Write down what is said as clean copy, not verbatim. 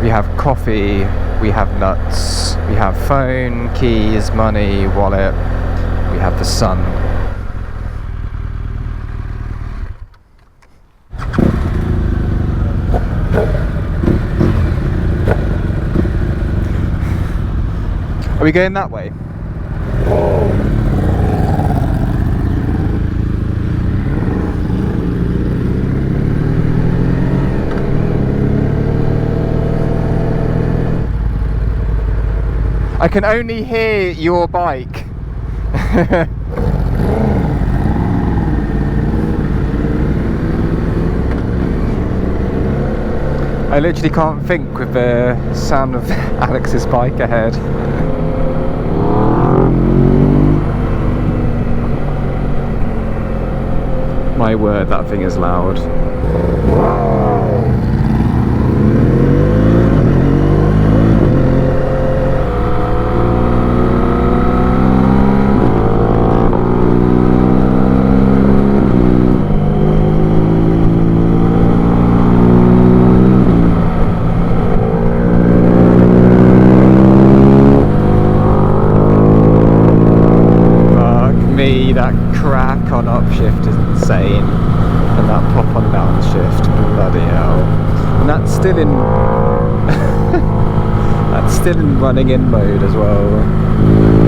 We have coffee, we have nuts, we have phone, keys, money, wallet, we have the sun. Are we going that way? I can only hear your bike. I literally can't think with the sound of Alex's bike ahead. My word, that thing is loud. That crack on upshift is insane, and that pop on downshift, bloody hell. And that's still in that's still in running in mode as well.